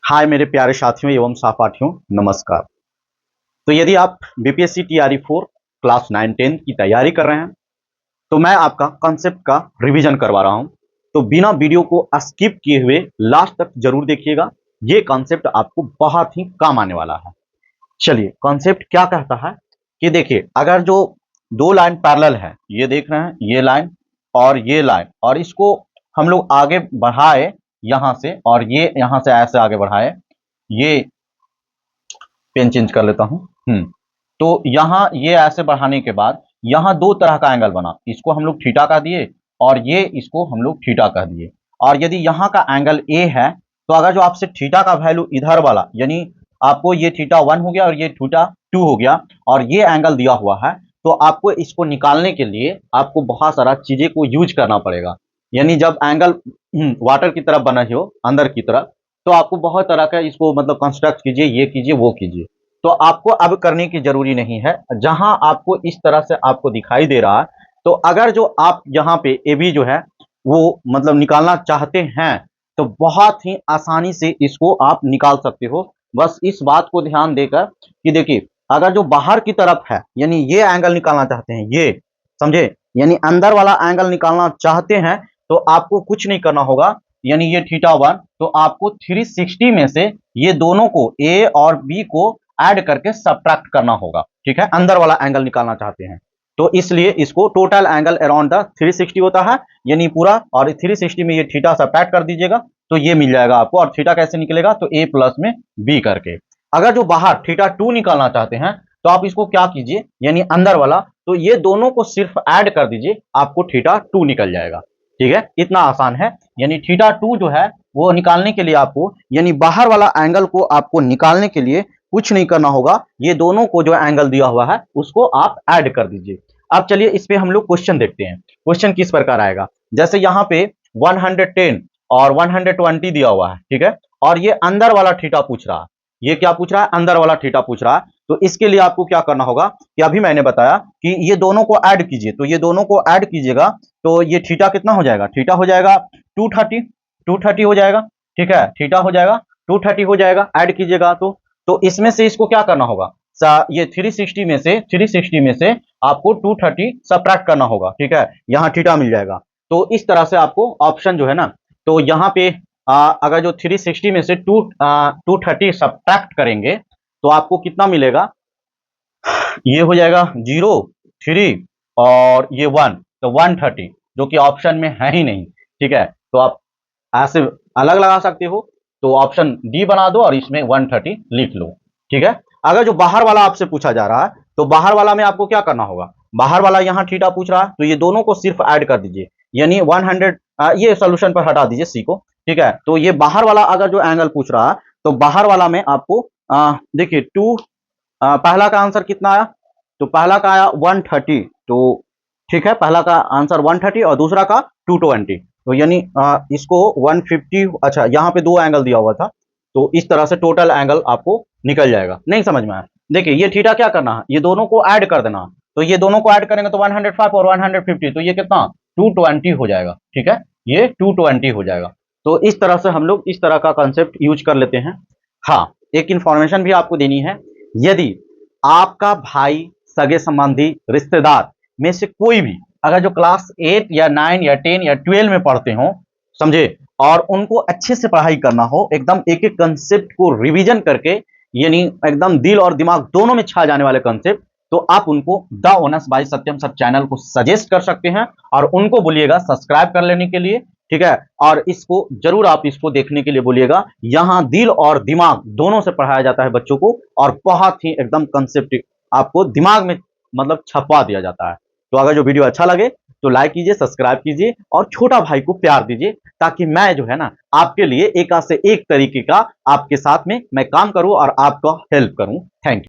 हाय मेरे प्यारे साथियों एवं सहपाठियों, नमस्कार। तो यदि आप बीपीएससी टीआरई 4 क्लास 9-10 की तैयारी कर रहे हैं तो मैं आपका कॉन्सेप्ट का रिवीजन करवा रहा हूं। तो बिना वीडियो को स्किप किए हुए लास्ट तक जरूर देखिएगा। ये कॉन्सेप्ट आपको बहुत ही काम आने वाला है। चलिए, कॉन्सेप्ट क्या कहता है कि देखिए, अगर जो दो लाइन पैरेलल है, ये देख रहे हैं, ये लाइन और ये लाइन, और इसको हम लोग आगे बढ़ाए यहां से, और ये यहां से ऐसे आगे बढ़ाए, ये पेन चेंज कर लेता हूं। तो यहां ये ऐसे बढ़ाने के बाद यहां दो तरह का एंगल बना, इसको हम लोग थीटा का दिए और ये इसको हम लोग थीटा कह दिए। और यदि यहां का एंगल ए है तो अगर जो आपसे थीटा का वैल्यू इधर वाला, यानी आपको ये थीटा 1 हो गया और ये थीटा 2 हो गया, और ये एंगल दिया हुआ है, तो आपको इसको निकालने के लिए आपको बहुत सारा चीजें को यूज करना पड़ेगा। यानी जब एंगल वाटर की तरफ बना हो, अंदर की तरफ, तो आपको बहुत तरह का इसको मतलब कंस्ट्रक्ट कीजिए, ये कीजिए, वो कीजिए। तो आपको अब करने की जरूरी नहीं है। जहां आपको इस तरह से आपको दिखाई दे रहा है, तो अगर जो आप यहाँ पे ए बी जो है वो मतलब निकालना चाहते हैं तो बहुत ही आसानी से इसको आप निकाल सकते हो। बस इस बात को ध्यान देकर कि देखिए, अगर जो बाहर की तरफ है, यानी ये एंगल निकालना चाहते हैं, ये समझे, यानी अंदर वाला एंगल निकालना चाहते हैं, तो आपको कुछ नहीं करना होगा। यानी ये थीटा 1, तो आपको 360 में से ये दोनों को, ए और बी को ऐड करके सब्ट्रैक्ट करना होगा। ठीक है, अंदर वाला एंगल निकालना चाहते हैं तो इसलिए इसको टोटल एंगल अराउंड द 360 होता है, यानी पूरा, और 360 में ये थीटा सब्ट्रैक्ट कर दीजिएगा तो ये मिल जाएगा आपको। और थीटा कैसे निकलेगा, तो ए प्लस में बी करके। अगर जो बाहर थीटा 2 निकालना चाहते हैं तो आप इसको क्या कीजिए, यानी अंदर वाला, तो ये दोनों को सिर्फ ऐड कर दीजिए, आपको थीटा 2 निकल जाएगा। ठीक है, इतना आसान है। यानी थीटा 2 जो है वो निकालने के लिए आपको, यानी बाहर वाला एंगल को आपको निकालने के लिए कुछ नहीं करना होगा, ये दोनों को जो एंगल दिया हुआ है उसको आप ऐड कर दीजिए। अब चलिए इस पे हम लोग क्वेश्चन देखते हैं। क्वेश्चन किस प्रकार आएगा, जैसे यहाँ पे 110 और 120 दिया हुआ है, ठीक है, और ये अंदर वाला थीटा पूछ रहा है। ये क्या पूछ रहा है, अंदर वाला थीटा पूछ रहा है। तो इसके लिए आपको क्या करना होगा कि अभी मैंने बताया कि ये दोनों को ऐड कीजिए, तो ये दोनों को ऐड कीजिएगा तो ये थीटा कितना हो जाएगा, थीटा हो जाएगा 230 हो जाएगा। ठीक है, थीटा हो जाएगा 230 हो जाएगा, ऐड कीजिएगा तो इसमें से इसको क्या करना होगा, ये 360 में से आपको 230 सब्ट्रैक्ट करना होगा। ठीक है, यहाँ थीटा मिल जाएगा। तो इस तरह से आपको ऑप्शन जो है ना, तो यहाँ पे अगर जो 360 में से 230 सब्ट्रैक्ट करेंगे तो आपको कितना मिलेगा, ये हो जाएगा 0, 3 और ये 1, तो 130, जो कि ऑप्शन में है ही नहीं। ठीक है, तो आप ऐसे अलग लगा सकते हो, तो ऑप्शन डी बना दो और इसमें 130 लिख लो। ठीक है, अगर जो बाहर वाला आपसे पूछा जा रहा है तो बाहर वाला में आपको क्या करना होगा, बाहर वाला यहाँ थीटा पूछ रहा है तो ये दोनों को सिर्फ ऐड कर दीजिए, यानी 100, ये सोल्यूशन पर हटा दीजिए सी को। ठीक है, तो ये बाहर वाला अगर जो एंगल पूछ रहा है तो बाहर वाला में आपको देखिए 2, पहला का आंसर कितना आया, तो पहला का आया 130, तो ठीक है, पहला का आंसर 130 और दूसरा का 220, तो यानी इसको 150। अच्छा, यहाँ पे दो एंगल दिया हुआ था, तो इस तरह से टोटल एंगल आपको निकल जाएगा। नहीं समझ में आया, देखिए ये थीटा क्या करना है, ये दोनों को ऐड कर देना, तो ये दोनों को ऐड करेंगे तो 105 और 150, तो ये कितना 220 हो जाएगा। ठीक है, ये 220 हो जाएगा। तो इस तरह से हम लोग इस तरह का कॉन्सेप्ट यूज कर लेते हैं। हाँ, एक इंफॉर्मेशन भी आपको देनी है, यदि आपका भाई, सगे संबंधी, रिश्तेदार में से कोई भी अगर जो क्लास 8 या 9 या 10 या 12 में पढ़ते हो, समझे, और उनको अच्छे से पढ़ाई करना हो, एकदम एक एक कंसेप्ट को रिवीजन करके, यानी एकदम दिल और दिमाग दोनों में छा जाने वाले कंसेप्ट, तो आप उनको the owners by Satyam sir channel को सजेस्ट कर सकते हैं और उनको बोलिएगा सब्सक्राइब कर लेने के लिए। ठीक है, और इसको जरूर आप इसको देखने के लिए बोलिएगा। यहाँ दिल और दिमाग दोनों से पढ़ाया जाता है बच्चों को, और बहुत ही एकदम कंसेप्ट आपको दिमाग में मतलब छपवा दिया जाता है। तो अगर जो वीडियो अच्छा लगे तो लाइक कीजिए, सब्सक्राइब कीजिए और छोटा भाई को प्यार दीजिए, ताकि मैं जो है ना आपके लिए एक से एक तरीके का आपके साथ में मैं काम करूं और आपका हेल्प करूं। Thank you.